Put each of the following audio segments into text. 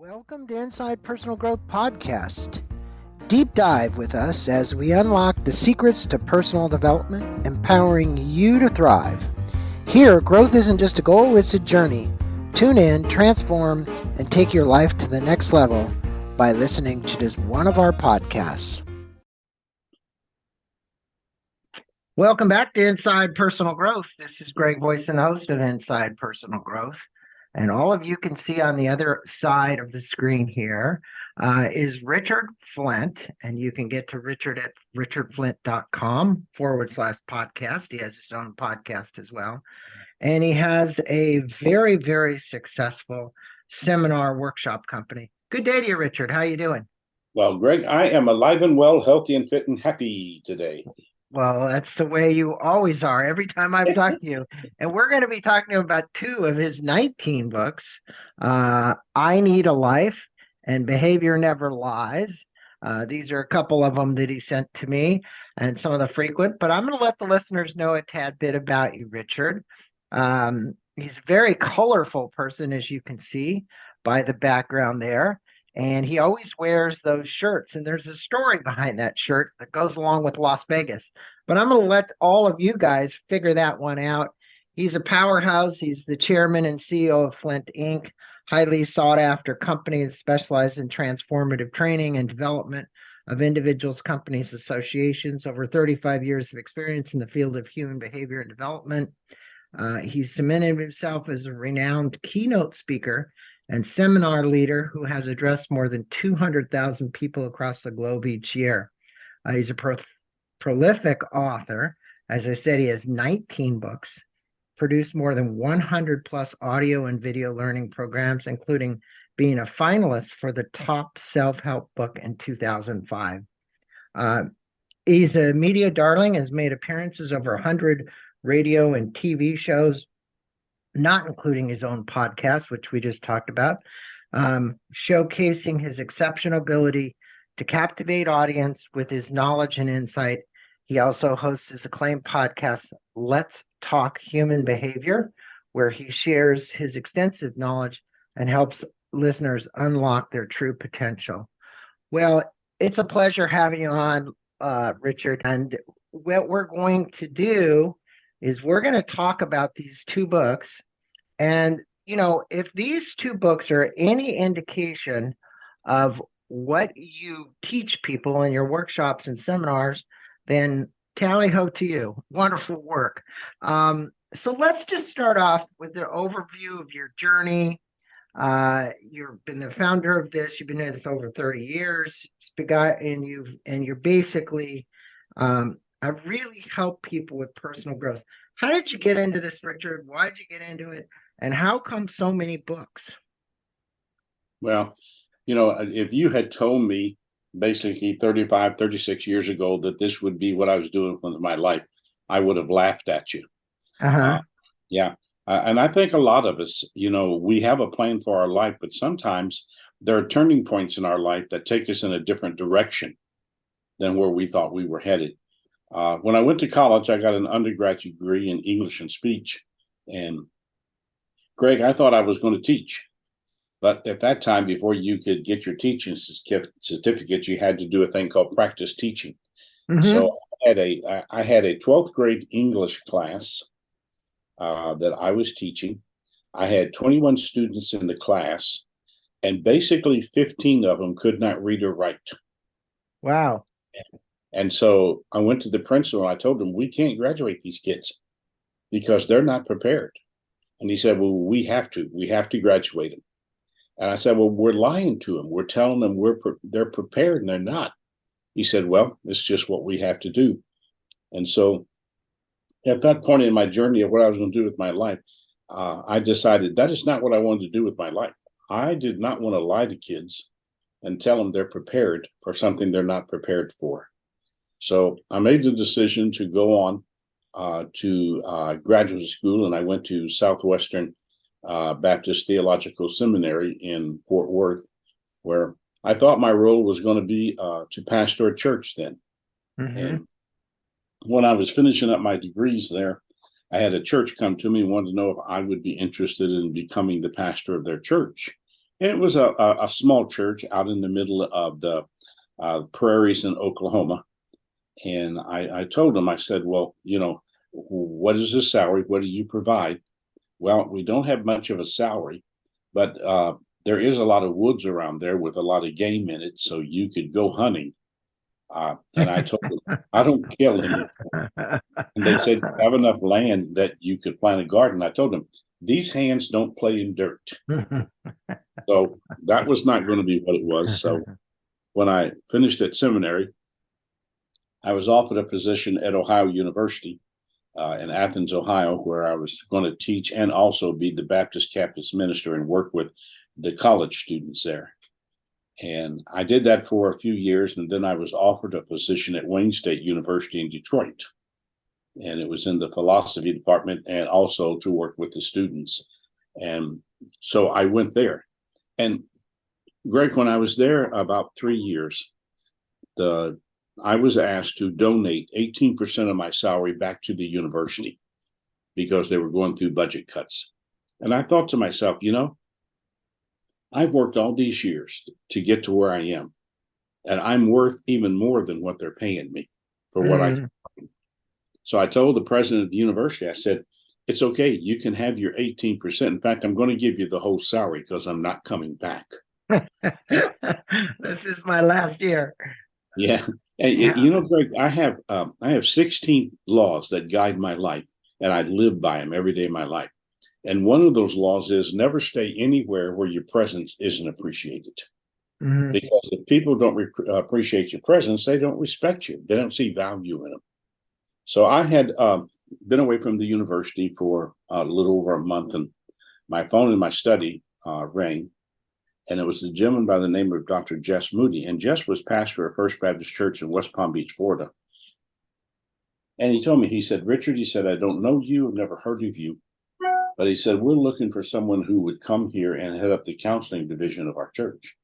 Welcome to Inside Personal Growth Podcast. Deep dive with us as we unlock the secrets to personal development, empowering you to thrive. Here, growth isn't just a goal, it's a journey. Tune in, transform, and take your life to the next level by listening to just one of our podcasts. Welcome back to Inside Personal Growth. This is Greg Voisin, host of Inside Personal Growth. And all of you can see on the other side of the screen here is Richard Flint. And you can get to Richard at richardflint.com/podcast. He has his own podcast as well. And he has a very, very successful seminar workshop company. Good day to you, Richard. How are you doing? Well, Greg, I am alive and well, healthy and fit and happy today. Well, that's the way you always are every time I've talked to you. And we're going to be talking about two of his 19 books, I Need a Life and Behavior Never Lies. These are a couple of them that he sent to me and some of the frequent, but I'm going to let the listeners know a tad bit about you, Richard. He's a very colorful person, as you can see by the background there. And he always wears those shirts. And there's a story behind that shirt that goes along with Las Vegas. But I'm going to let all of you guys figure that one out. He's a powerhouse. He's the chairman and CEO of Flint, Inc., highly sought after company that specializes in transformative training and development of individuals, companies, associations, over 35 years of experience in the field of human behavior and development. He's cemented himself as a renowned keynote speaker and seminar leader who has addressed more than 200,000 people across the globe each year. He's a prolific author. As I said, he has 19 books, produced more than 100 plus audio and video learning programs, including being a finalist for the top self-help book in 2005. He's a media darling, has made appearances over 100 radio and TV shows, not including his own podcast, which we just talked about, showcasing his exceptional ability to captivate audience with his knowledge and insight. He also hosts his acclaimed podcast, Let's Talk Human Behavior, where he shares his extensive knowledge and helps listeners unlock their true potential. Well, it's a pleasure having you on, Richard. And what we're going to do is we're going to talk about these two books. And, you know, if these two books are any indication of what you teach people in your workshops and seminars, then tally-ho to you. Wonderful work. So let's just start off with the overview of your journey. You've been the founder of this. You've been doing this over 30 years. And you're basically I've really helped people with personal growth. How did you get into this, Richard? Why did you get into it? And how come so many books? Well, you know, if you had told me basically 35, 36 years ago that this would be what I was doing with my life, I would have laughed at you. Yeah. And I think a lot of us, you know, we have a plan for our life, but sometimes there are turning points in our life that take us in a different direction than where we thought we were headed. When I went to college, I got an undergraduate degree in English and speech. And Greg, I thought I was going to teach. But at that time, before you could get your teaching certificate, you had to do a thing called practice teaching. Mm-hmm. So I had a 12th grade English class that I was teaching. I had 21 students in the class, and basically 15 of them could not read or write. Wow. And so I went to the principal and I told him, we can't graduate these kids because they're not prepared. And he said, well, we have to graduate them. And I said, well, we're lying to them. We're telling them they're prepared and they're not. He said, well, it's just what we have to do. And so at that point in my journey of what I was going to do with my life, I decided that is not what I wanted to do with my life. I did not want to lie to kids and tell them they're prepared for something they're not prepared for. So I made the decision to go on to graduate school, and I went to Southwestern Baptist Theological Seminary in Fort Worth, where I thought my role was going to be to pastor a church then. Mm-hmm. And when I was finishing up my degrees there, I had a church come to me and wanted to know if I would be interested in becoming the pastor of their church. And it was a small church out in the middle of the prairies in Oklahoma. And I told him, I said, well, what is the salary? What do you provide? Well, we don't have much of a salary, but there is a lot of woods around there with a lot of game in it, so you could go hunting. And I told them, I don't kill anything. And they said, you have enough land that you could plant a garden. I told them, these hands don't play in dirt. So that was not going to be what it was. So when I finished at seminary, I was offered a position at Ohio University in Athens, Ohio, where I was going to teach and also be the Baptist campus minister and work with the college students there. And I did that for a few years, and then I was offered a position at Wayne State University in Detroit. And it was in the philosophy department and also to work with the students. And so I went there. And Greg, when I was there about 3 years, I was asked to donate 18% of my salary back to the university because they were going through budget cuts. And I thought to myself, I've worked all these years to get to where I am, and I'm worth even more than what they're paying me for what I can. So I told the president of the university, I said, it's okay. You can have your 18%. In fact, I'm going to give you the whole salary because I'm not coming back. This is my last year. Yeah. And Greg, I have 16 laws that guide my life, and I live by them every day of my life. And one of those laws is never stay anywhere where your presence isn't appreciated. Mm-hmm. Because if people don't appreciate your presence, they don't respect you. They don't see value in them. So I had been away from the university for a little over a month, and my phone in my study rang. And it was a gentleman by the name of Dr. Jess Moody. And Jess was pastor of First Baptist Church in West Palm Beach, Florida. And he told me, he said, Richard, he said, I don't know you. I've never heard of you. But he said, we're looking for someone who would come here and head up the counseling division of our church.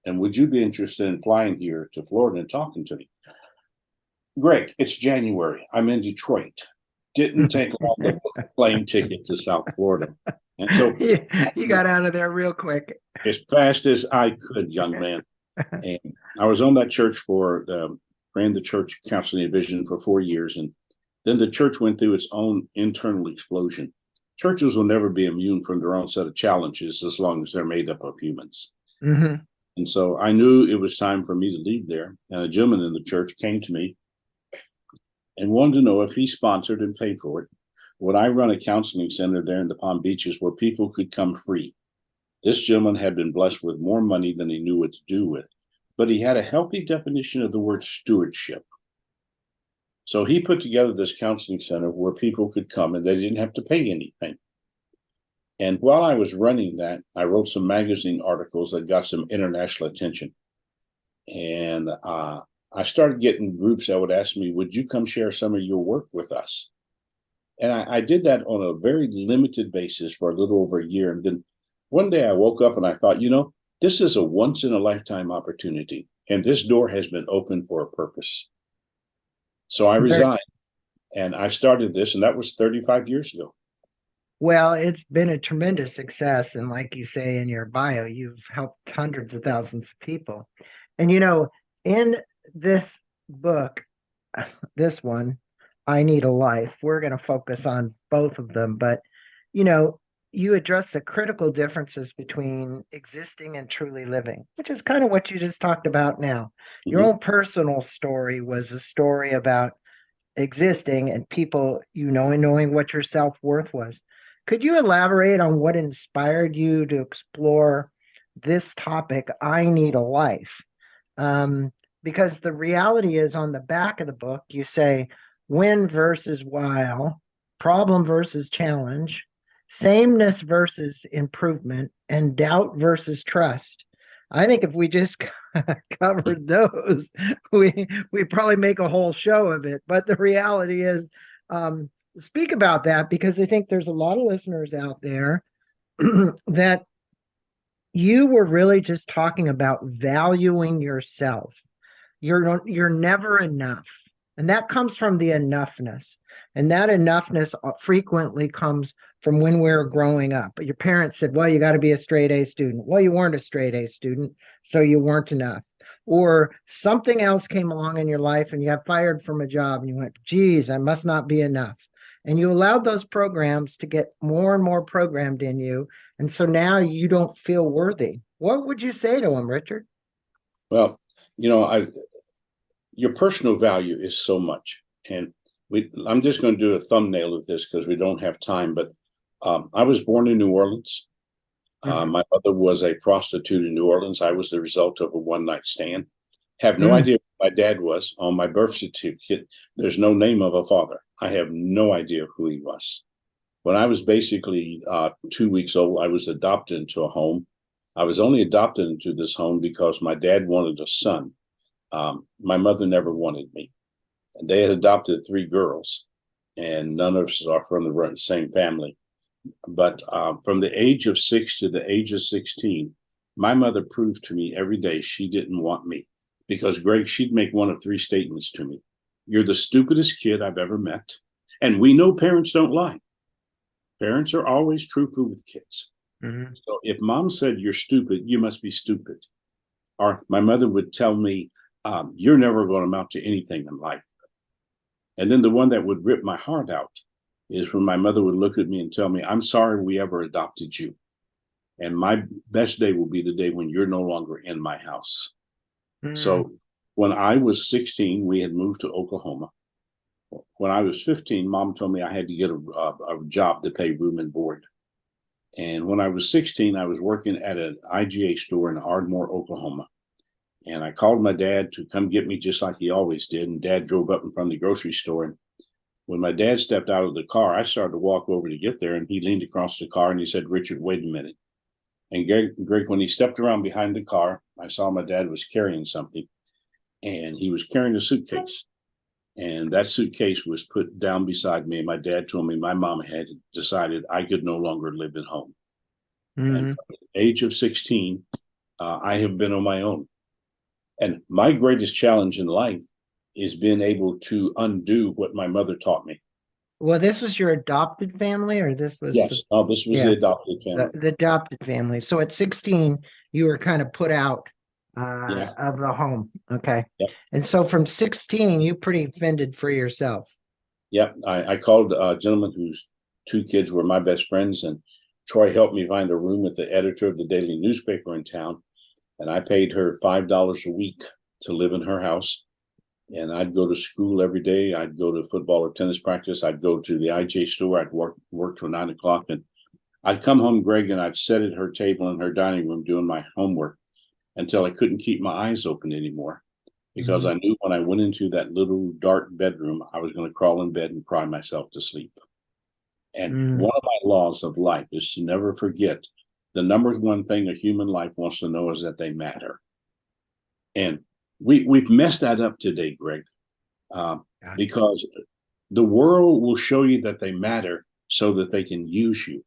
And would you be interested in flying here to Florida and talking to me? Greg, it's January. I'm in Detroit. Didn't take long to book a plane ticket to South Florida. And so you got out of there real quick. As fast as I could, young man. And I was on that church ran the church counseling division for 4 years. And then the church went through its own internal explosion. Churches will never be immune from their own set of challenges as long as they're made up of humans. Mm-hmm. And so I knew it was time for me to leave there. And a gentleman in the church came to me and wanted to know if he sponsored and paid for it, would I run a counseling center there in the Palm Beaches where people could come free. This gentleman had been blessed with more money than he knew what to do with, but he had a healthy definition of the word stewardship. So he put together this counseling center where people could come and they didn't have to pay anything. And while I was running that, I wrote some magazine articles that got some international attention. And I started getting groups that would ask me, would you come share some of your work with us? And I did that on a very limited basis for a little over a year. And then one day I woke up and I thought, this is a once in a lifetime opportunity. And this door has been opened for a purpose. So I resigned and I started this, and that was 35 years ago. Well, it's been a tremendous success. And like you say in your bio, you've helped hundreds of thousands of people. And, in this book, this one, I Need a Life, we're going to focus on both of them. But, you address the critical differences between existing and truly living, which is kind of what you just talked about now. Mm-hmm. Your own personal story was a story about existing and people, and knowing what your self-worth was. Could you elaborate on what inspired you to explore this topic, I Need a Life? Because the reality is, on the back of the book, you say win versus while, problem versus challenge, sameness versus improvement, and doubt versus trust. I think if we just covered those, we probably make a whole show of it. But the reality is, speak about that, because I think there's a lot of listeners out there that you were really just talking about valuing yourself. You're never enough. And that comes from the enoughness. And that enoughness frequently comes from when we're growing up. Your parents said, well, you got to be a straight A student. Well, you weren't a straight A student, so you weren't enough. Or something else came along in your life and you got fired from a job and you went, geez, I must not be enough. And you allowed those programs to get more and more programmed in you. And so now you don't feel worthy. What would you say to them, Richard? Well, your personal value is so much. And I'm just going to do a thumbnail of this because we don't have time. But I was born in New Orleans. My mother was a prostitute in New Orleans. I was the result of a one-night stand. Have no idea who my dad was. On my birth certificate, there's no name of a father. I have no idea who he was. When I was basically 2 weeks old, I was adopted into a home. I was only adopted into this home because my dad wanted a son. My mother never wanted me. And they had adopted 3 girls, and none of us are from the same family. But from the age of 6 to the age of 16, my mother proved to me every day she didn't want me. Because, Greg, she'd make one of 3 statements to me. You're the stupidest kid I've ever met. And we know parents don't lie. Parents are always truthful with kids. So if mom said you're stupid, you must be stupid. Or my mother would tell me, you're never going to amount to anything in life. And then the one that would rip my heart out is when my mother would look at me and tell me, I'm sorry we ever adopted you. And my best day will be the day when you're no longer in my house. So when I was 16, we had moved to Oklahoma. When I was 15, mom told me I had to get a job to pay room and board. And when I was 16, I was working at an IGA store in Ardmore, Oklahoma. And I called my dad to come get me just like he always did. And dad drove up in front of the grocery store. And when my dad stepped out of the car, I started to walk over to get there. And he leaned across the car and he said, Richard, wait a minute. And Greg, when he stepped around behind the car, I saw my dad was carrying something. And he was carrying a suitcase. And that suitcase was put down beside me. And my dad told me my mom had decided I could no longer live at home. And from the age of 16, I have been on my own. And my greatest challenge in life is being able to undo what my mother taught me. Well, this was your adopted family, or this was Yes. This was the adopted family. The adopted family. So at 16, you were kind of put out of the home. Okay. Yep. And so from 16, you pretty fended for yourself. Yep. I called a gentleman whose 2 kids were my best friends, and Troy helped me find a room with the editor of the daily newspaper in town. And I paid her $5 a week to live in her house. And I'd go to school every day. I'd go to football or tennis practice. I'd go to the IJ store. I'd work till 9 o'clock. And I'd come home, Greg, and I'd sit at her table in her dining room doing my homework until I couldn't keep my eyes open anymore. Because I knew when I went into that little dark bedroom, I was going to crawl in bed and cry myself to sleep. And one of my laws of life is to never forget the number one thing a human life wants to know is that they matter. And we've messed that up today, Greg, because the world will show you that they matter so that they can use you.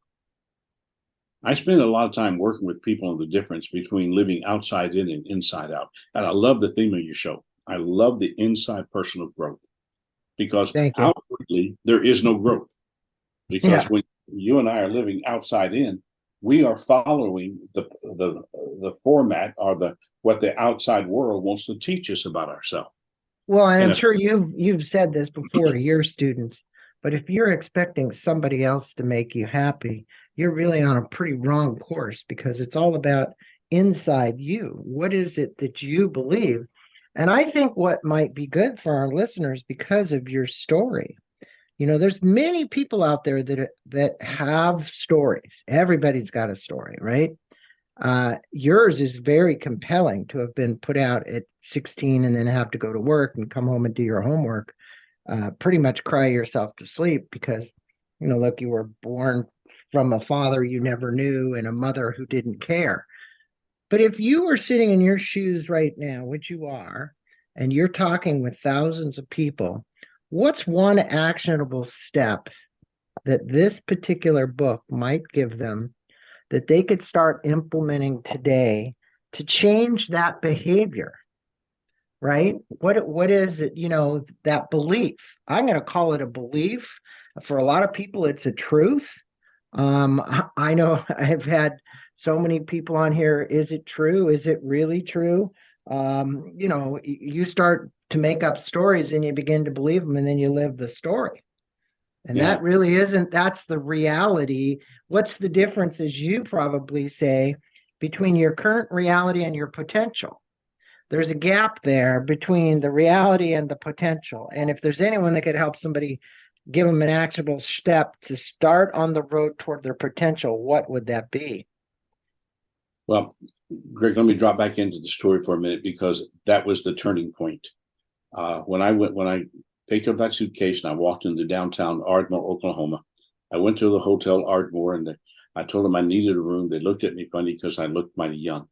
I spend a lot of time working with people on the difference between living outside in and inside out. And I love the theme of your show. I love the inside personal growth, because outwardly there is no growth. Because when you and I are living outside in, we are following the format or what the outside world wants to teach us about ourselves. Well, and I'm sure you've said this before to your students, but if you're expecting somebody else to make you happy, you're really on a pretty wrong course, because it's all about inside you. What is it that you believe? And I think what might be good for our listeners, because of your story, there's many people out there that have stories. Everybody's got a story, right? Yours is very compelling, to have been put out at 16 and then have to go to work and come home and do your homework, pretty much cry yourself to sleep because, look, you were born from a father you never knew and a mother who didn't care. But if you were sitting in your shoes right now, which you are, and you're talking with thousands of people, what's one actionable step that this particular book might give them that they could start implementing today to change that behavior? right? What is it, that belief? I'm going to call it a belief. For a lot of people, it's a truth. I know I've had so many people on here. Is it true? Is it really true? You start to make up stories and you begin to believe them, and then you live the story. And Yeah. that really isn't, that's the reality. What's the difference, as you probably say, between your current reality and your potential? There's a gap there between the reality and the potential. And if there's anyone that could help somebody give them an actionable step to start on the road toward their potential, what would that be? Well, Greg, let me drop back into the story for a minute because that was the turning point. When I picked up that suitcase and I walked into downtown Ardmore, Oklahoma, I went to the Hotel Ardmore and I told them I needed a room. They looked at me funny because I looked mighty young.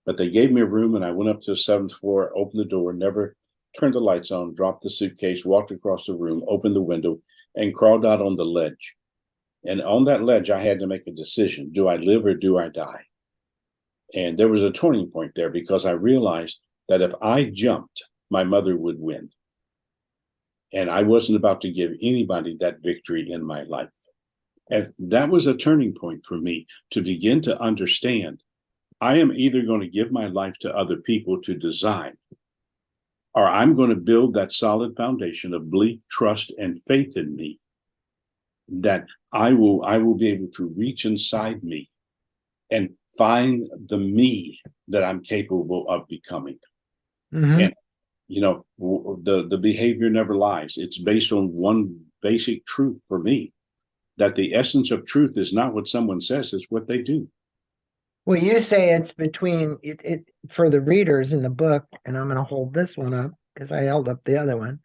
But they gave me a room and I went up to the seventh floor, opened the door, never turned the lights on, dropped the suitcase, walked across the room, opened the window, and crawled out on the ledge. And on that ledge, I had to make a decision. Do I live or do I die? And there was a turning point there because I realized that if I jumped, my mother would win. And I wasn't about to give anybody that victory in my life. And that was a turning point for me to begin to understand I am either going to give my life to other people to design, or I'm going to build that solid foundation of belief, trust, and faith in me that I will be able to reach inside me and find the me that I'm capable of becoming. Mm-hmm. And the behavior never lies. It's based on one basic truth for me, that the essence of truth is not what someone says, it's what they do. Well, you say it's between it for the readers in the book, and I'm going to hold this one up because I held up the other one.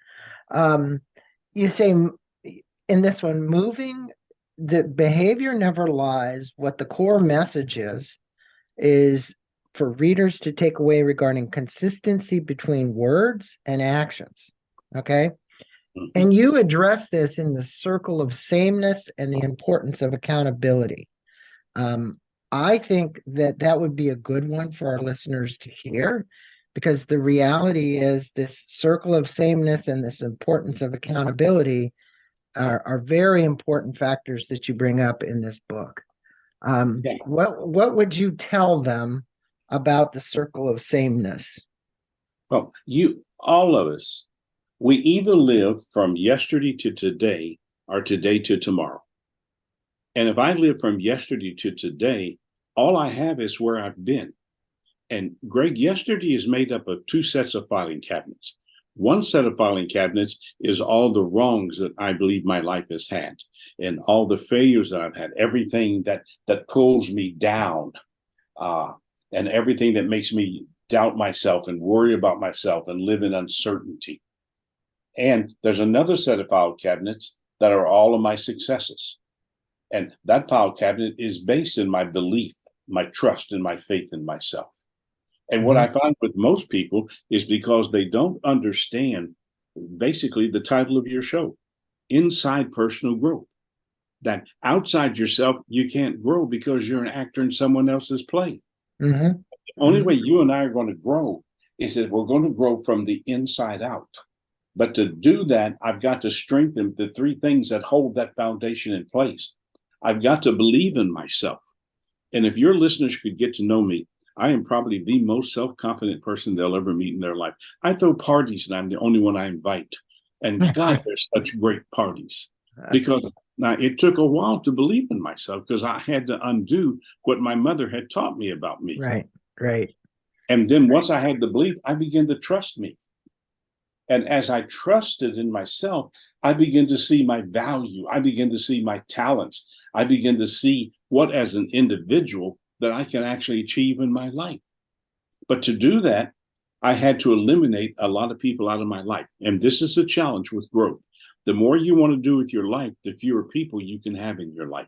You say in this one, moving the behavior never lies. What the core message is for readers to take away regarding consistency between words and actions. Okay. Mhm. And you address this in the circle of sameness and the importance of accountability. Um, I think that that would be a good one for our listeners to hear because the reality is this circle of sameness and this importance of accountability are very important factors that you bring up in this book. Yeah. What would you tell them about the circle of sameness? Well, all of us, we either live from yesterday to today or today to tomorrow. And if I live from yesterday to today, all I have is where I've been. And Greg, yesterday is made up of two sets of filing cabinets. One set of filing cabinets is all the wrongs that I believe my life has had and all the failures that I've had, everything that pulls me down, and everything that makes me doubt myself and worry about myself and live in uncertainty. And there's another set of file cabinets that are all of my successes. And that file cabinet is based in my belief, my trust, and my faith in myself. And what I find with most people is because they don't understand basically the title of your show, Inside Personal Growth. That outside yourself, you can't grow because you're an actor in someone else's play. Mm-hmm. The only way you and I are going to grow is that we're going to grow from the inside out. But to do that, I've got to strengthen the three things that hold that foundation in place. I've got to believe in myself. And if your listeners could get to know me, I am probably the most self-confident person they'll ever meet in their life. I throw parties and I'm the only one I invite. And God, there's such great parties. Because now it took a while to believe in myself because I had to undo what my mother had taught me about me. Right. And then once I had the belief, I began to trust me. And as I trusted in myself, I began to see my value. I began to see my talents. I began to see what, as an individual, that I can actually achieve in my life. But to do that, I had to eliminate a lot of people out of my life. And this is a challenge with growth. The more you want to do with your life, the fewer people you can have in your life.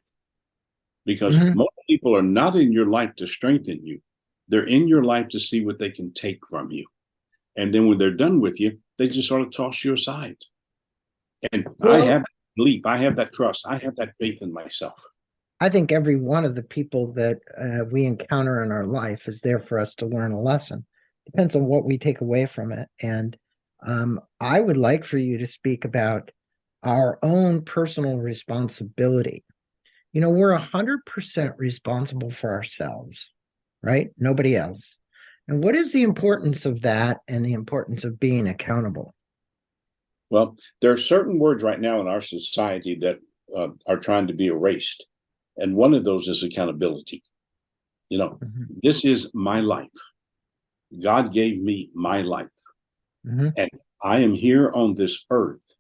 Because most people are not in your life to strengthen you. They're in your life to see what they can take from you. And then when they're done with you, they just sort of toss you aside. And I have that belief, I have that trust, I have that faith in myself. I think every one of the people that we encounter in our life is there for us to learn a lesson. depends on what we take away from it. And I would like for you to speak about our own personal responsibility. We're 100% responsible for ourselves, right? Nobody else. And what is the importance of that and the importance of being accountable? Well, there are certain words right now in our society that are trying to be erased. And one of those is accountability. This is my life. God gave me my life. Mm-hmm. And I am here on this earth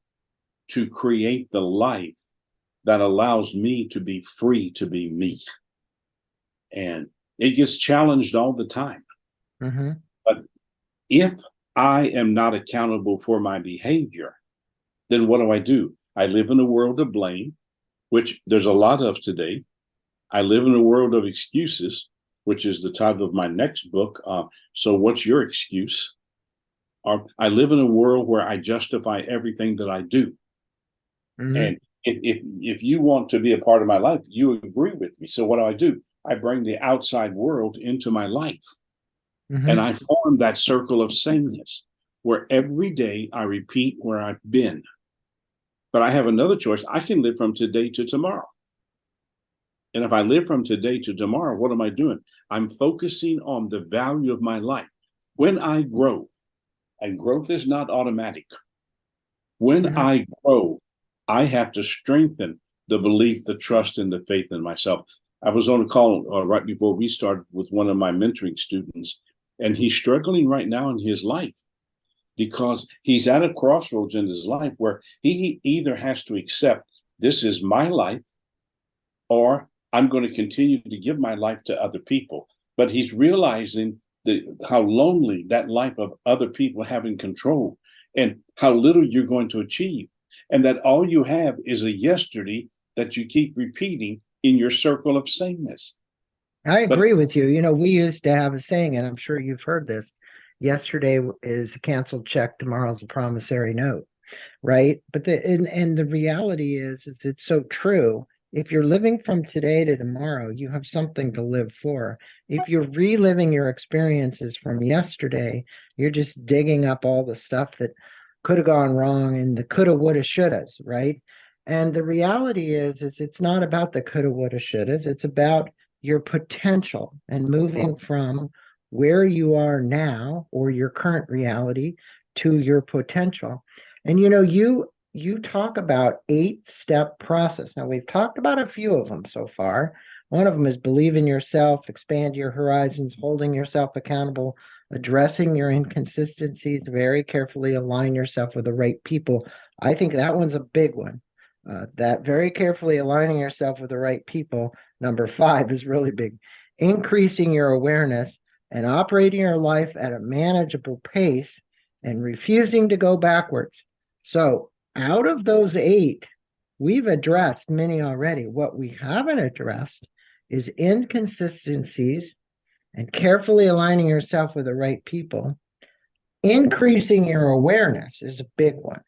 to create the life that allows me to be free to be me. And it gets challenged all the time. Mm-hmm. But if I am not accountable for my behavior, then what do? I live in a world of blame, which there's a lot of today. I live in a world of excuses, which is the title of my next book. So what's your excuse? I live in a world where I justify everything that I do. Mm-hmm. And if you want to be a part of my life, you agree with me. So what do? I bring the outside world into my life. Mm-hmm. And I form that circle of sameness where every day I repeat where I've been. But I have another choice. I can live from today to tomorrow. And if I live from today to tomorrow, what am I doing? I'm focusing on the value of my life. When I grow, and growth is not automatic. When Mm-hmm. I grow, I have to strengthen the belief, the trust, and the faith in myself. I was on a call right before we started with one of my mentoring students, and he's struggling right now in his life because he's at a crossroads in his life where he either has to accept this is my life or I'm going to continue to give my life to other people. But he's realizing how lonely that life of other people having control and how little you're going to achieve. And that all you have is a yesterday that you keep repeating in your circle of sameness. I agree with you. We used to have a saying, and I'm sure you've heard this: yesterday is a canceled check, tomorrow's a promissory note, right? But the reality is it's so true. If you're living from today to tomorrow, you have something to live for. If you're reliving your experiences from yesterday, you're just digging up all the stuff that could have gone wrong and the coulda, woulda, shouldas, right? And the reality is it's not about the coulda, woulda, shouldas. It's about your potential and moving from where you are now or your current reality to your potential. And you talk about 8-step process. Now we've talked about a few of them so far. One of them is believe in yourself, expand your horizons, holding yourself accountable, addressing your inconsistencies, very carefully align yourself with the right people. I think that one's a big one. That very carefully aligning yourself with the right people, number 5, is really big. Increasing your awareness and operating your life at a manageable pace and refusing to go backwards. So, out of those 8, we've addressed many already. What we haven't addressed is inconsistencies and carefully aligning yourself with the right people. Increasing your awareness is a big one,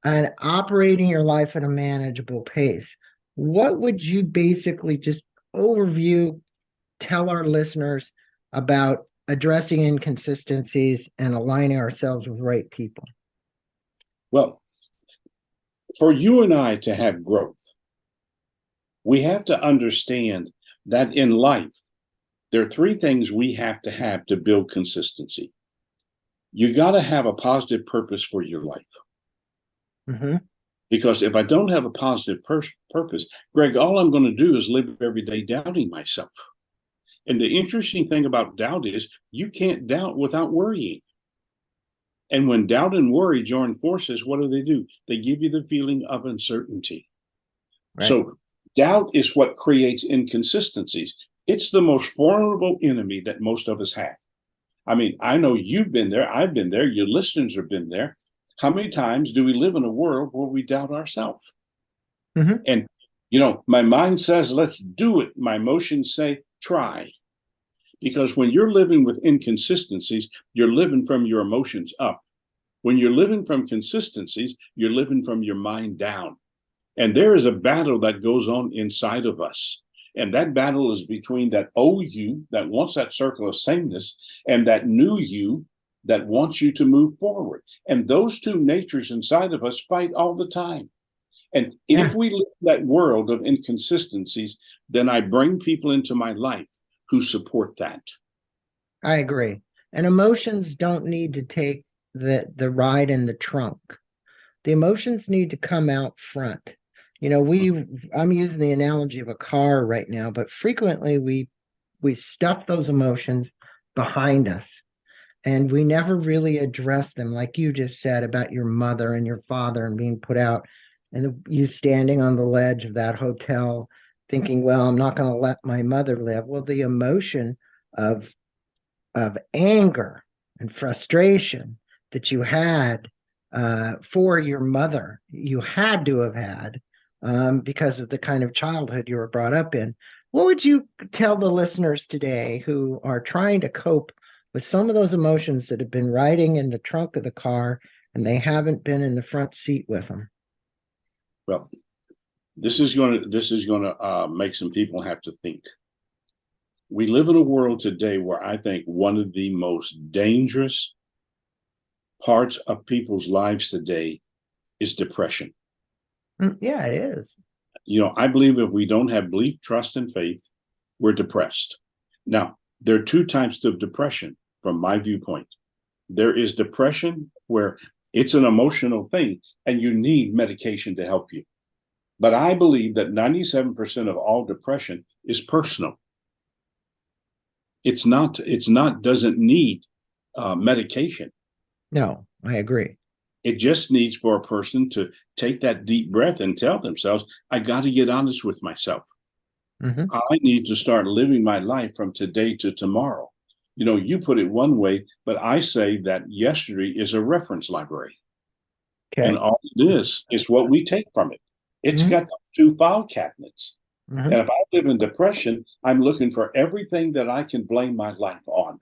and operating your life at a manageable pace. What would you basically just overview tell our listeners about addressing inconsistencies and aligning ourselves with the right people? Well, for you and I to have growth, we have to understand that in life, there are 3 things we have to build consistency. You got to have a positive purpose for your life. Mm-hmm. Because if I don't have a positive purpose, Greg, all I'm going to do is live every day doubting myself. And the interesting thing about doubt is you can't doubt without worrying. And when doubt and worry join forces, what do? They give you the feeling of uncertainty. Right. So doubt is what creates inconsistencies. It's the most formidable enemy that most of us have. I mean, I know you've been there. I've been there. Your listeners have been there. How many times do we live in a world where we doubt ourselves? Mm-hmm. And, my mind says, let's do it. My emotions say, try. Because when you're living with inconsistencies, you're living from your emotions up. When you're living from consistencies, you're living from your mind down. And there is a battle that goes on inside of us. And that battle is between that old you that wants that circle of sameness and that new you that wants you to move forward. And those two natures inside of us fight all the time. And if we live in that world of inconsistencies, then I bring people into my life who support that. I agree. And emotions don't need to take the ride in the trunk. The emotions need to come out front. I'm using the analogy of a car right now, but frequently we stuff those emotions behind us and we never really address them, like you just said about your mother and your father and being put out, and you standing on the ledge of that hotel thinking, well, I'm not going to let my mother live. Well, the emotion of anger and frustration that you had for your mother, you had to have had because of the kind of childhood you were brought up in. What would you tell the listeners today who are trying to cope with some of those emotions that have been riding in the trunk of the car and they haven't been in the front seat with them? Well, this is going to make some people have to think. We live in a world today where I think one of the most dangerous parts of people's lives today is depression. Yeah, it is. I believe if we don't have belief, trust, and faith, we're depressed. Now, there are two types of depression from my viewpoint. There is depression where it's an emotional thing and you need medication to help you. But I believe that 97% of all depression is personal. Doesn't need medication. No, I agree. It just needs for a person to take that deep breath and tell themselves, I got to get honest with myself. Mm-hmm. I need to start living my life from today to tomorrow. You put it one way, but I say that yesterday is a reference library. Okay. And all it is what we take from it. It's got two file cabinets. And if I live in depression, I'm looking for everything that I can blame my life on.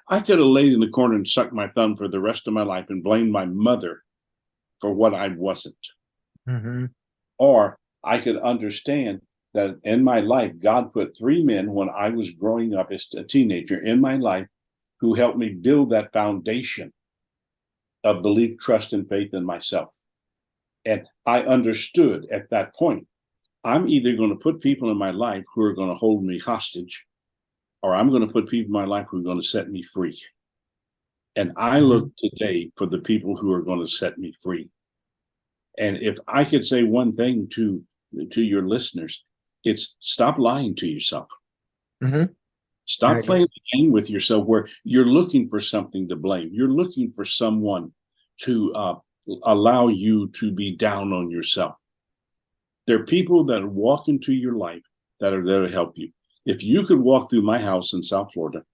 I could have laid in the corner and sucked my thumb for the rest of my life and blamed my mother for what I wasn't. Or I could understand that in my life, God put three men when I was growing up as a teenager in my life who helped me build that foundation of belief, trust, and faith in myself. And I understood at that point, I'm either going to put people in my life who are going to hold me hostage, or I'm going to put people in my life who are going to set me free. And I look today for the people who are going to set me free. And if I could say one thing to your listeners, it's stop lying to yourself. Stop playing the game with yourself where you're looking for something to blame. You're looking for someone to allow you to be down on yourself. There are people that walk into your life that are there to help you. If you could walk through my house in South Florida,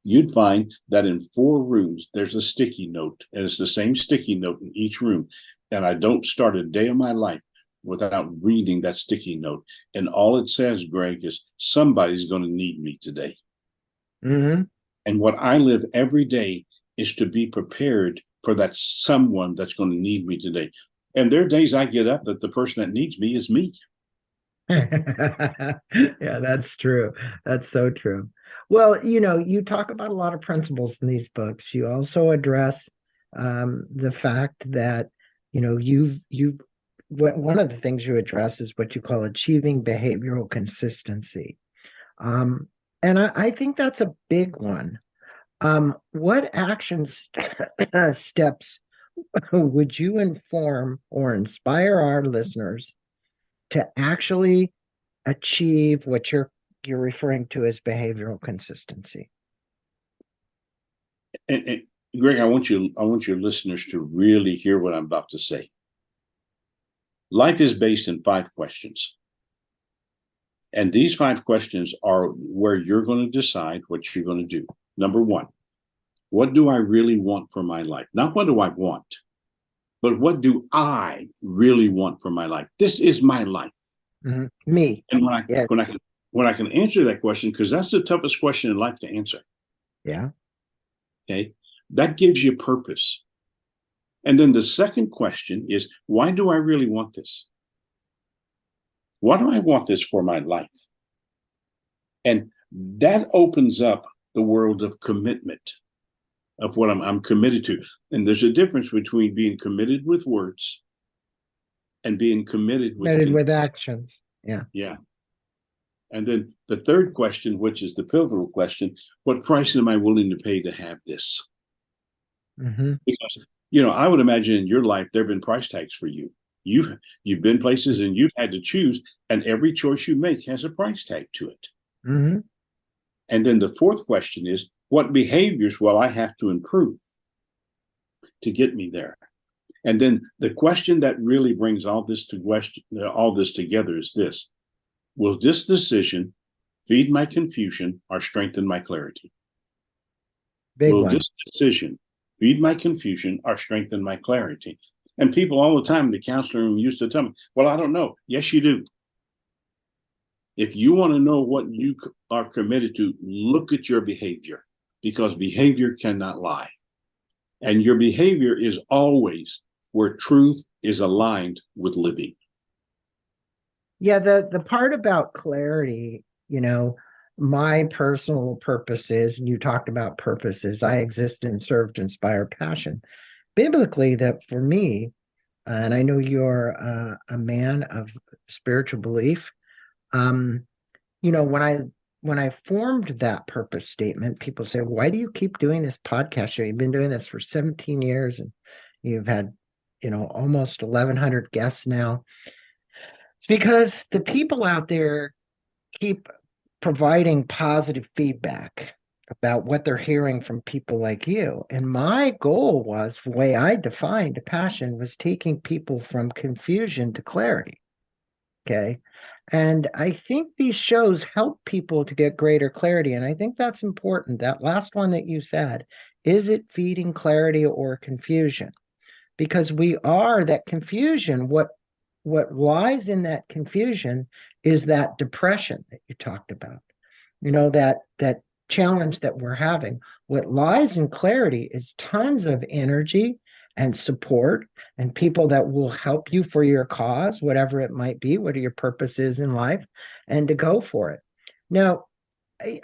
you'd find that in 4 rooms, there's a sticky note, and it's the same sticky note in each room. And I don't start a day of my life without reading that sticky note. And all it says, Greg, is somebody's going to need me today. And what I live every day is to be prepared for that someone that's going to need me today. And there are days I get up that the person that needs me is me. Yeah, that's true. That's so true. Well, you talk about a lot of principles in these books. You also address the fact that, one of the things you address is what you call achieving behavioral consistency. And I think that's a big one. What action steps would you inform or inspire our listeners to actually achieve what you're referring to as behavioral consistency? And Greg, I want your listeners to really hear what I'm about to say. Life is based in 5 questions. And these 5 questions are where you're going to decide what you're going to do. Number 1, what do I really want for my life? Not what do I want, but what do I really want for my life? This is my life. Me. And when I can answer that question, because that's the toughest question in life to answer. Yeah. Okay. That gives you purpose. And then the second question is, why do I really want this? Why do I want this for my life? And that opens up the world of commitment, of what I'm committed to. And there's a difference between being committed with words and being committed with actions. Yeah. Yeah. And then the third question, which is the pivotal question, what price am I willing to pay to have this? Mm-hmm. Because, I would imagine in your life, there have been price tags for you. You've been places and you've had to choose, and every choice you make has a price tag to it. Mm-hmm. And then the fourth question is, what behaviors will I have to improve to get me there? And then the question that really brings all this together is this: will this decision feed my confusion or strengthen my clarity? Will this decision feed my confusion or strengthen my clarity? And people all the time in the counseling room used to tell me, well, I don't know. Yes, you do. If you want to know what you are committed to, look at your behavior, because behavior cannot lie. And your behavior is always where truth is aligned with living. Yeah, the part about clarity, my personal purpose is, and you talked about purposes, I exist and serve to inspire passion. Biblically, that for me, and I know you're a man of spiritual belief, when I formed that purpose statement, people say, why do you keep doing this podcast show? You've been doing this for 17 years and you've had, almost 1,100 guests now. It's because the people out there keep providing positive feedback about what they're hearing from people like you. And my goal was, the way I defined passion, was taking people from confusion to clarity. Okay. And I think these shows help people to get greater clarity. And I think that's important. That last one that you said, is it feeding clarity or confusion? Because that confusion, what lies in that confusion is that depression that you talked about. That challenge that we're having. What lies in clarity is tons of energy and support and people that will help you for your cause, whatever it might be, whatever your purpose is in life, and to go for it. Now,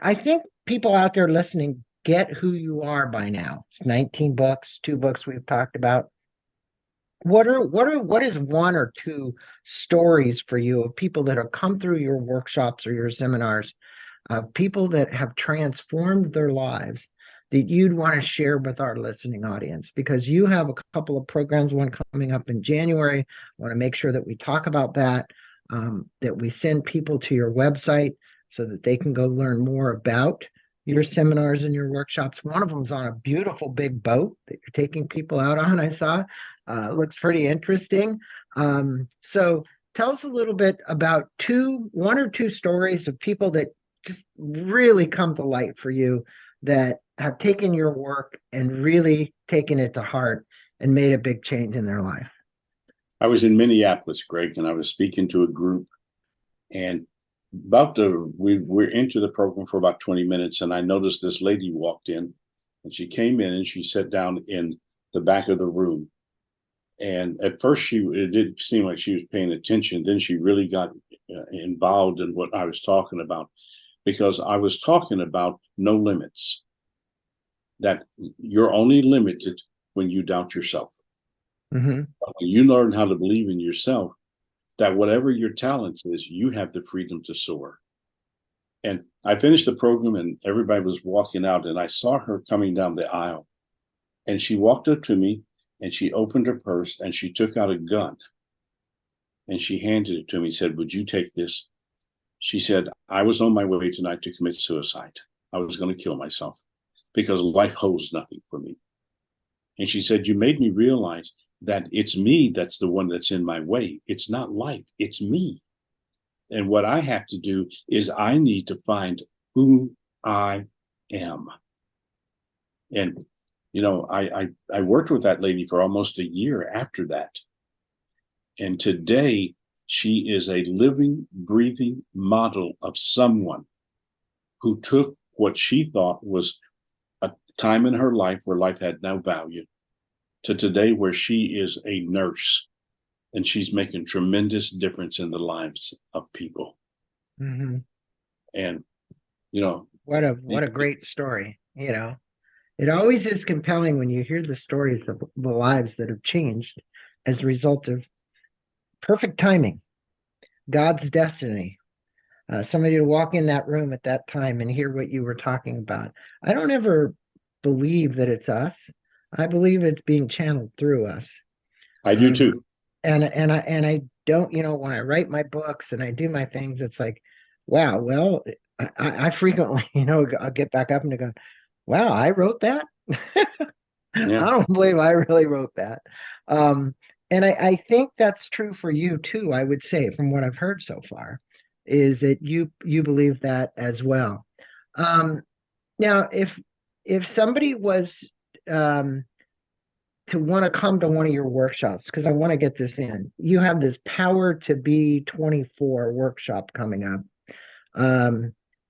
I think people out there listening get who you are by now. It's 19 books, 2 books we've talked about. What is 1 or 2 stories for you of people that have come through your workshops or your seminars, people that have transformed their lives, that you'd want to share with our listening audience? Because you have a couple of programs, one coming up in January. I want to make sure that we talk about that, that we send people to your website so that they can go learn more about your seminars and your workshops. One of them's on a beautiful big boat that you're taking people out on, I saw. Looks pretty interesting. So tell us a little bit about 1 or 2 stories of people that just really come to light for you, that have taken your work and really taken it to heart and made a big change in their life. I was in Minneapolis, Greg, and I was speaking to a group, and we're into the program for about 20 minutes, and I noticed this lady walked in, and she came in and she sat down in the back of the room. And at first it did seem like she was paying attention. Then she really got involved in what I was talking about, because I was talking about no limits, that you're only limited when you doubt yourself. Mm-hmm. When you learn how to believe in yourself, that whatever your talent is, you have the freedom to soar. And I finished the program and everybody was walking out, and I saw her coming down the aisle, and she walked up to me and she opened her purse and she took out a gun and she handed it to me, said, would you take this? She said, I was on my way tonight to commit suicide. I was going to kill myself because life holds nothing for me. And she said, you made me realize that it's me that's the one that's in my way. It's not life, it's me. And what I have to do is I need to find who I am. And, I worked with that lady for almost a year after that. And today, she is a living, breathing model of someone who took what she thought was a time in her life where life had no value, to today where she is a nurse and she's making tremendous difference in the lives of people. Mm-hmm. And what a great story. It always is compelling when you hear the stories of the lives that have changed as a result of perfect timing, God's destiny. Somebody to walk in that room at that time and hear what you were talking about. I don't ever believe that it's us. I believe it's being channeled through us. I do too. And I don't, when I write my books and I do my things, it's like, wow, well, I frequently, I'll get back up and go, wow, I wrote that. Yeah. I don't believe I really wrote that. And I think that's true for you too, I would say, from what I've heard so far, is that you believe that as well. Now, if somebody was to want to come to one of your workshops, because I want to get this in, you have this Power to Be 24 workshop coming up.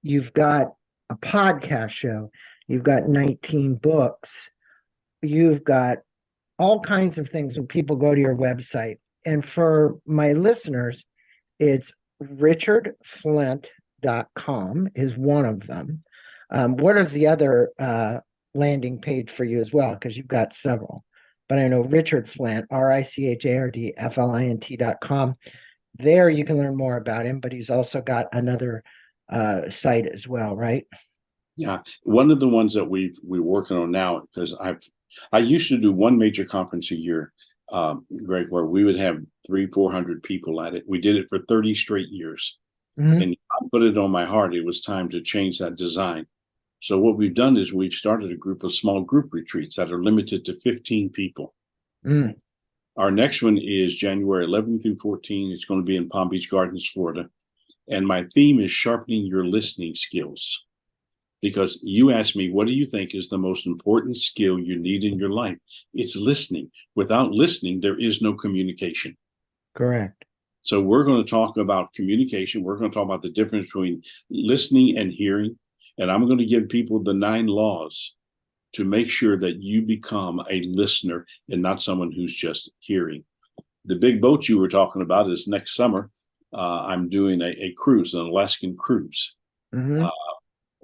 You've got a podcast show. You've got 19 books. You've got all kinds of things when people go to your website. And for my listeners, it's richardflint.com is one of them. What is the other landing page for you as well? Because you've got several. But I know Richard Flint, RICHARDFLINT.com. There you can learn more about him, but he's also got another site as well, right? Yeah. One of the ones that we're working on now, because I used to do one major conference a year, Greg, where we would have 300-400 people at it. We did it for 30 straight years. Mm-hmm. And I put it on my heart. It was time to change that design. So what we've done is we've started a group of small group retreats that are limited to 15 people. Mm. Our next one is January 11 through 14. It's going to be in Palm Beach Gardens, Florida. And my theme is sharpening your listening skills. Because you asked me, what do you think is the most important skill you need in your life? It's listening. Without listening, there is no communication. Correct. So we're going to talk about communication. We're going to talk about the difference between listening and hearing. And I'm going to give people the 9 laws to make sure that you become a listener and not someone who's just hearing. The big boat you were talking about is next summer. I'm doing a cruise, an Alaskan cruise. Mm-hmm.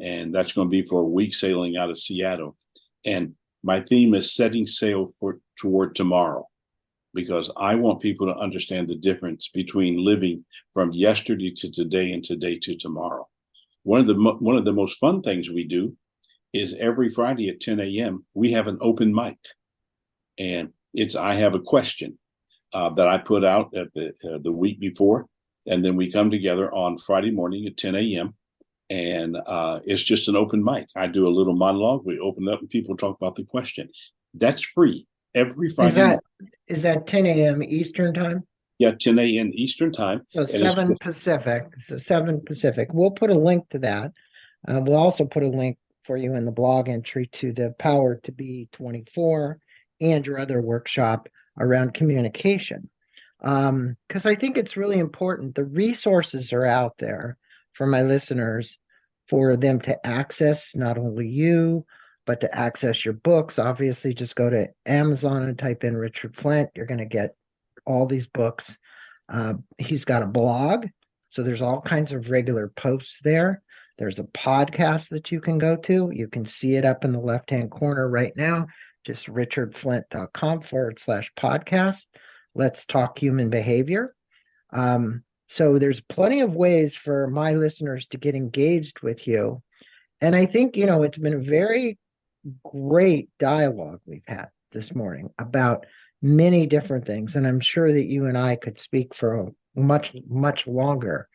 And that's going to be for a week sailing out of Seattle. And my theme is setting sail toward tomorrow, because I want people to understand the difference between living from yesterday to today and today to tomorrow. One of the most fun things we do is every Friday at 10 a.m. we have an open mic, and I have a question that I put out at the week before, and then we come together on Friday morning at 10 a.m. and it's just an open mic. I do a little monologue. We open up and people talk about the question. That's free every Friday. Is that 10 a.m. Eastern time? Yeah, 10 a.m. Eastern time. So 7 Pacific. So 7 Pacific. We'll put a link to that. We'll also put a link for you in the blog entry to the Power to Be 24 and your other workshop around communication. Because I think it's really important. The resources are out there for my listeners, for them to access not only you, but to access your books. Obviously, just go to Amazon and type in Richard Flint. You're going to get all these books. He's got a blog, so there's all kinds of regular posts there. There's a podcast that you can go to. You can see it up in the left-hand corner right now, just richardflint.com/podcast. Let's Talk Human Behavior. So there's plenty of ways for my listeners to get engaged with you. And I think, it's been a very great dialogue we've had this morning about many different things. And I'm sure that you and I could speak for much, much longer.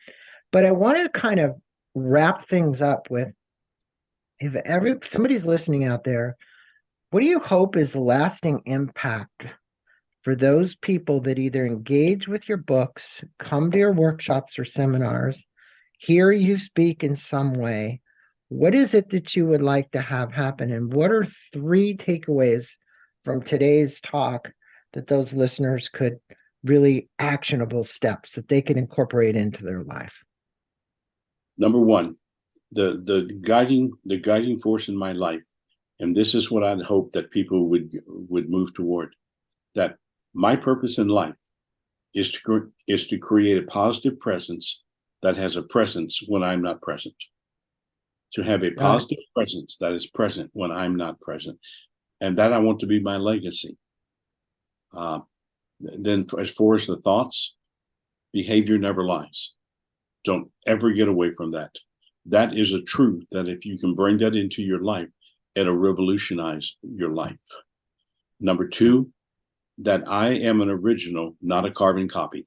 But I want to kind of wrap things up with, if somebody's listening out there, what do you hope is the lasting impact for those people that either engage with your books, come to your workshops or seminars, hear you speak in some way? What is it that you would like to have happen? And what are 3 takeaways from today's talk that those listeners could really actionable steps that they can incorporate into their life? Number 1, the guiding force in my life, and this is what I'd hope that people would move toward, that my purpose in life is to create a positive presence that has a presence when I'm not present. To have a positive presence that is present when I'm not present. And that I want to be my legacy. Then as far as the thoughts, behavior never lies. Don't ever get away from that. That is a truth that if you can bring that into your life, it'll revolutionize your life. Number two, that I am an original, not a carbon copy.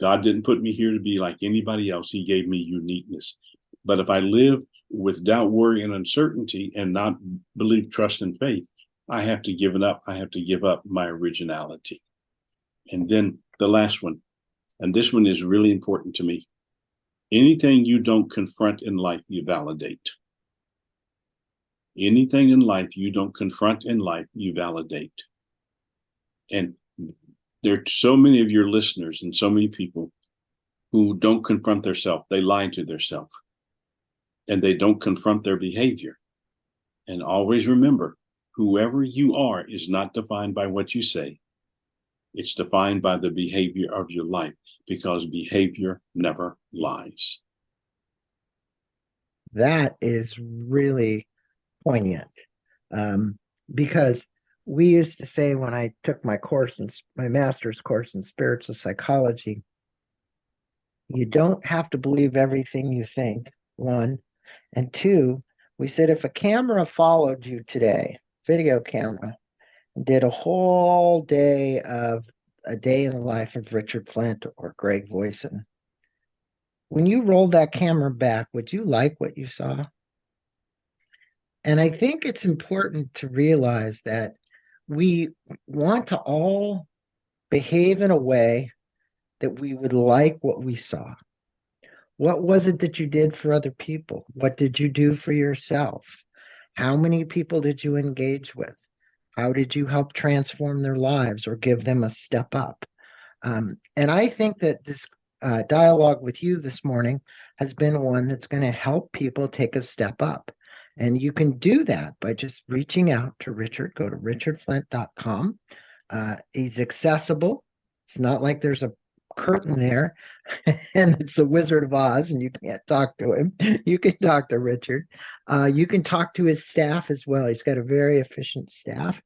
God didn't put me here to be like anybody else. He gave me uniqueness. But if I live with doubt, worry, and uncertainty and not believe, trust, and faith, I have to give it up. I have to give up my originality. And then the last one, and this one is really important to me. Anything you don't confront in life, you validate. Anything in life you don't confront in life, you validate. And there are so many of your listeners and so many people who don't confront themselves. They lie to themselves. And they don't confront their behavior. And always remember, whoever you are is not defined by what you say. It's defined by the behavior of your life, because behavior never lies. That is really poignant, because we used to say when I took my master's course in spiritual psychology, you don't have to believe everything you think, one. And two, we said if a camera followed you today, video camera, did a whole day of a day in the life of Richard Flint or Greg Voisin, when you rolled that camera back, would you like what you saw? And I think it's important to realize that we want to all behave in a way that we would like what we saw. What was it that you did for other people? What did you do for yourself? How many people did you engage with? How did you help transform their lives or give them a step up? And I think that this dialogue with you this morning has been one that's going to help people take a step up. And you can do that by just reaching out to Richard. Go to richardflint.com. He's accessible. It's not like there's a curtain there and it's the Wizard of Oz and you can't talk to him. You can talk to Richard. You can talk to his staff as well. He's got a very efficient staff.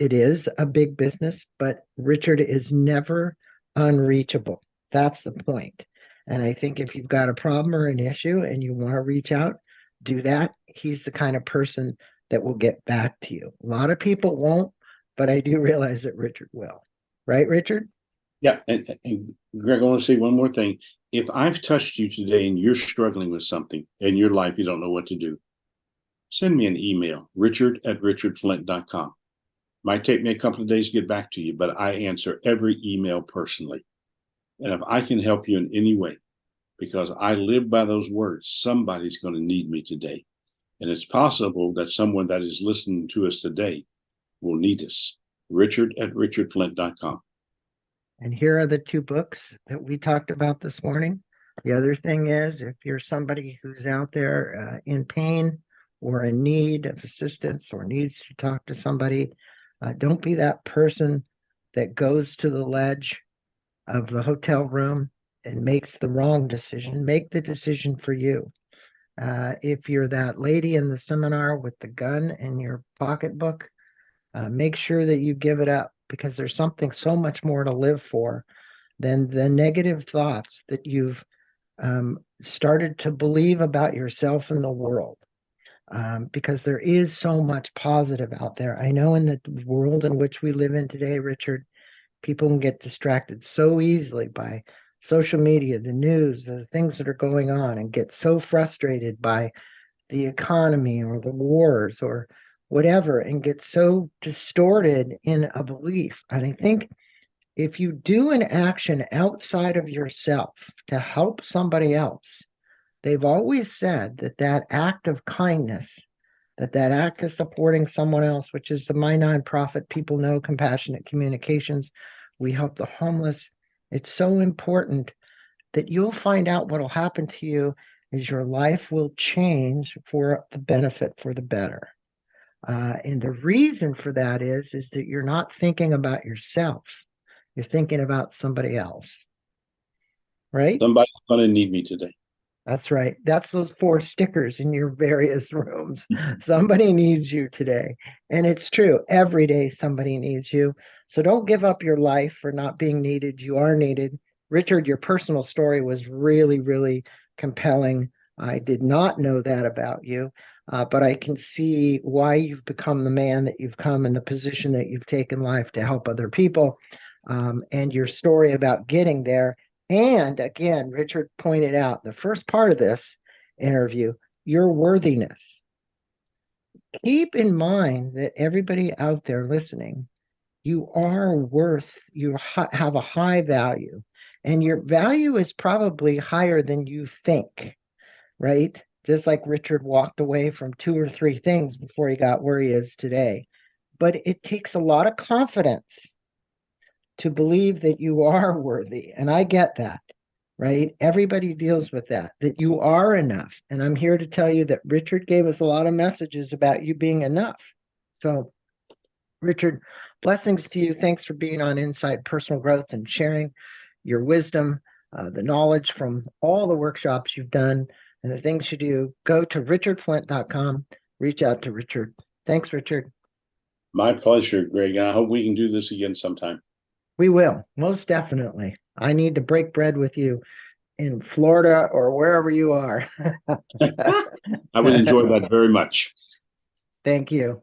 It is a big business, but Richard is never unreachable. That's the point. And I think if you've got a problem or an issue and you want to reach out, do that. He's the kind of person that will get back to you. A lot of people won't, but I do realize that Richard will. Right, Richard? Yeah. And Greg, I want to say one more thing. If I've touched you today and you're struggling with something in your life, you don't know what to do, send me an email, richard@richardflint.com. Might take me a couple of days to get back to you, but I answer every email personally. And if I can help you in any way, because I live by those words, somebody's going to need me today. And it's possible that someone that is listening to us today will need us. richard@richardflint.com. And here are the two books that we talked about this morning. The other thing is, if you're somebody who's out there in pain or in need of assistance or needs to talk to somebody, don't be that person that goes to the ledge of the hotel room and makes the wrong decision. Make the decision for you. If you're that lady in the seminar with the gun in your pocketbook, make sure that you give it up, because there's something so much more to live for than the negative thoughts that you've started to believe about yourself and the world. Because there is so much positive out there. I know in the world in which we live in today, Richard, people can get distracted so easily by social media, the news, the things that are going on, and get so frustrated by the economy or the wars or whatever, and get so distorted in a belief. And I think if you do an action outside of yourself to help somebody else, they've always said that that act of kindness, that act of supporting someone else, which is my nonprofit, People Know Compassionate Communications, we help the homeless. It's so important that you'll find out what will happen to you is your life will change for the benefit, for the better. And the reason for that is that you're not thinking about yourself. You're thinking about somebody else, right? Somebody's going to need me today. That's right. That's those 4 stickers in your various rooms. Somebody needs you today. And it's true. Every day somebody needs you. So don't give up your life for not being needed. You are needed. Richard, your personal story was really, really compelling. I did not know that about you, but I can see why you've become the man that you've come and the position that you've taken in life to help other people. And your story about getting there. And again, Richard pointed out the first part of this interview, your worthiness. Keep in mind that everybody out there listening, you are worth, you have a high value, and your value is probably higher than you think, right? Just like Richard walked away from 2 or 3 things before he got where he is today. But it takes a lot of confidence to believe that you are worthy. And I get that, right? Everybody deals with that you are enough. And I'm here to tell you that Richard gave us a lot of messages about you being enough. So, Richard, blessings to you. Thanks for being on Inside Personal Growth and sharing your wisdom, the knowledge from all the workshops you've done and the things you do. Go to richardflint.com, reach out to Richard. Thanks, Richard. My pleasure, Greg. I hope we can do this again sometime. We will, most definitely. I need to break bread with you in Florida or wherever you are. I would enjoy that very much. Thank you.